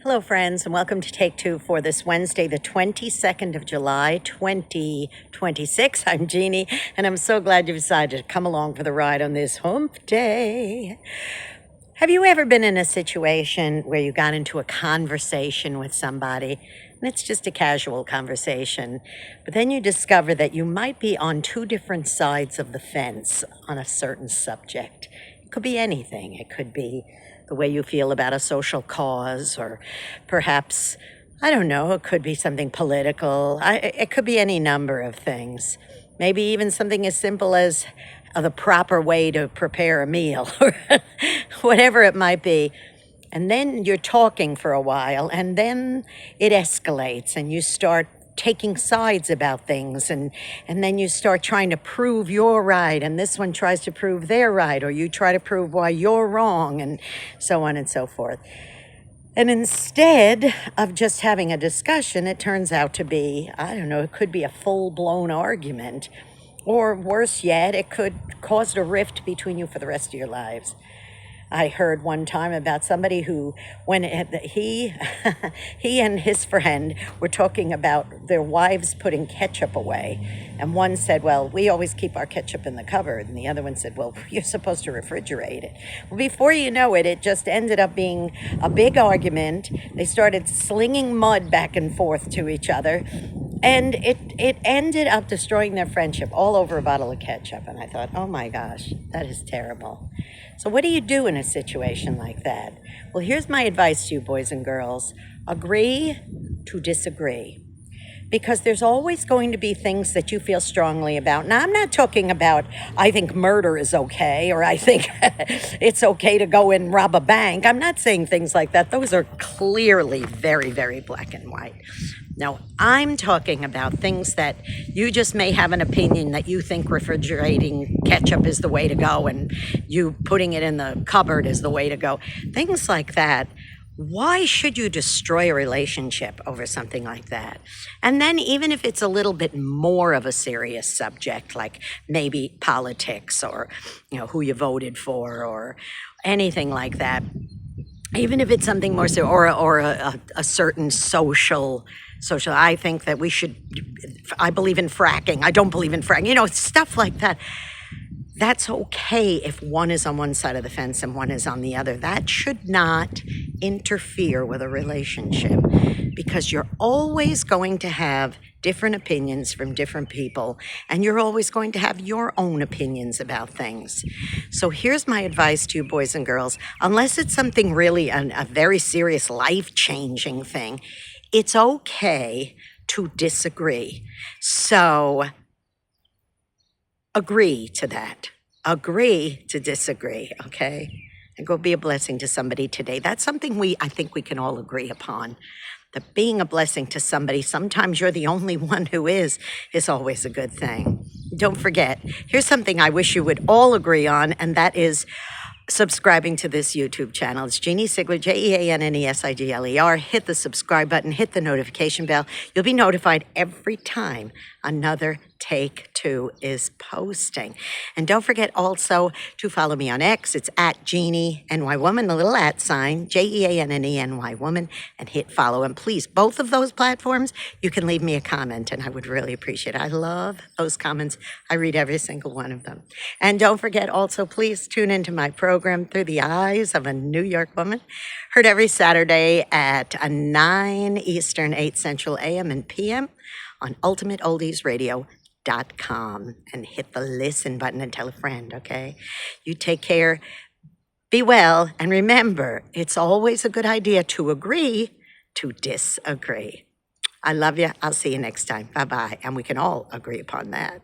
Hello, friends, and welcome to Take Two for this Wednesday, the 22nd of July, 2026. I'm Jeannie, and I'm so glad you decided to come along for the ride on this hump day. Have you ever been in a situation where you got into a conversation with somebody, and it's just a casual conversation, but then you discover that you might be on two different sides of the fence on a certain subject? It could be anything. It could be the way you feel about a social cause, or perhaps, I don't know, it could be something political. It could be any number of things. Maybe even something as simple as the proper way to prepare a meal, or whatever it might be. And then you're talking for a while, and then it escalates, and you start taking sides about things, and then you start trying to prove you're right, and this one tries to prove they're right, or you try to prove why you're wrong, and so on and so forth. And instead of just having a discussion, it turns out to be, I don't know, it could be a full-blown argument, or worse yet, it could cause a rift between you for the rest of your lives. I heard one time about somebody who, when he and his friend were talking about their wives putting ketchup away, and one said, well, we always keep our ketchup in the cupboard, and the other one said, well, you're supposed to refrigerate it. Well, before you know it, it just ended up being a big argument. They started slinging mud back and forth to each other, and it ended up destroying their friendship all over a bottle of ketchup. And I thought, oh my gosh, that is terrible. So what do you do in a situation like that? Well, here's my advice to you, boys and girls. Agree to disagree. Because there's always going to be things that you feel strongly about. Now, I'm not talking about, I think murder is okay, or I think it's okay to go and rob a bank. I'm not saying things like that. Those are clearly very, very black and white. No, I'm talking about things that you just may have an opinion that you think refrigerating ketchup is the way to go, and you putting it in the cupboard is the way to go. Things like that. Why should you destroy a relationship over something like that? And then even if it's a little bit more of a serious subject, like maybe politics, or who you voted for, or anything like that, even if it's something more serious, or a certain social, I think that we should, I believe in fracking, I don't believe in fracking, stuff like that. That's okay if one is on one side of the fence and one is on the other. That should not interfere with a relationship, because you're always going to have different opinions from different people, and you're always going to have your own opinions about things. So here's my advice to you, boys and girls. Unless it's something really a very serious, life-changing thing, it's okay to disagree. So agree to that. Agree to disagree, okay? And go be a blessing to somebody today. That's something I think we can all agree upon. That being a blessing to somebody, sometimes you're the only one who is always a good thing. Don't forget, here's something I wish you would all agree on, and that is subscribing to this YouTube channel. It's Jeanne Sigler, JeanneSigler. Hit the subscribe button, hit the notification bell. You'll be notified every time another Take Two is posting. And don't forget also to follow me on X. It's at Jeanne NY Woman, the little @ sign, JeanneNY Woman, and hit follow. And please, both of those platforms, you can leave me a comment, and I would really appreciate it. I love those comments. I read every single one of them. And don't forget also, please tune into my program, Through the Eyes of a New York Woman, heard every Saturday at 9 Eastern, 8 Central AM and PM on ultimateoldiesradio.com, and hit the listen button and tell a friend, okay? You take care, be well, and remember, it's always a good idea to agree to disagree. I love you. I'll see you next time. Bye-bye. And we can all agree upon that.